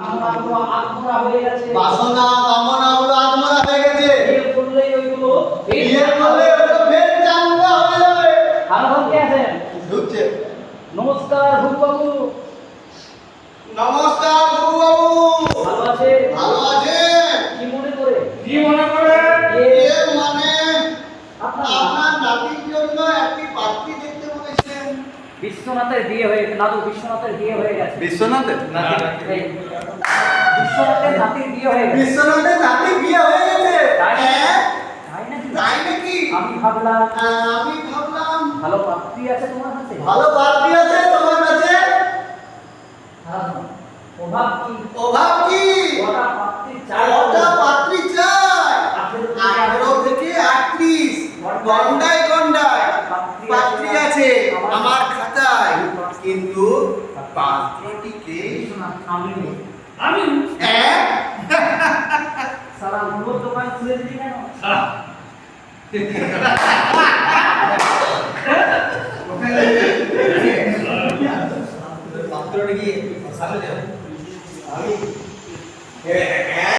কামনাগুলো আত্মরা হয়ে গেছে। বাসনা কামনাগুলো আত্মরা হয়ে গেছে। বিয়ে করলেই ওইগুলো বিয়ে করলে ওটা ফের চাঙ্গা হয়ে যাবে। ভালো ভাবতে আছেন। ঢুকছে। নমস্কার ভূপবাবু। নমস্কার গুরুবাবু। ভালো আছে? ভালো আছে? কি মনে করে? কি মনে করে? মানে আপনার আপনার নাতির জন্য একটি পাত্রী দেখতে বলেছেন। বিশ্বনাথের বিয়ে হয়ে নাদু বিশ্বনাথের বিয়ে হয়ে গেছে। বিশ্বনাথের এই, বিশ্বনাথের নাতির বিয়ে হয়ে গেছে। বিশ্বনাথের নাতির বিয়ে হয়ে গেছে। তাই নাকি? হ্যাঁ, তাই নাকি? তাই নাকি? আমি ভাবলাম আমি ভাবলাম ভালো পাত্রী আছে তোমার কাছে। ভালো পাত্রী আছে তোমার কাছে। অভাব কি? অভাব কি? কটা পাত্রী চাই? কটা পাত্রী চাই? 18 থেকে 38 গন্ডায় গন্ডায় পাত্রী আছে আমার খাতায়, কিন্তু পাত্রটিকে আমি আমি এক সারা মুড়োর দোকান খুলে দিলি কেন? পাত্রটিকে সামনে যাও। আমি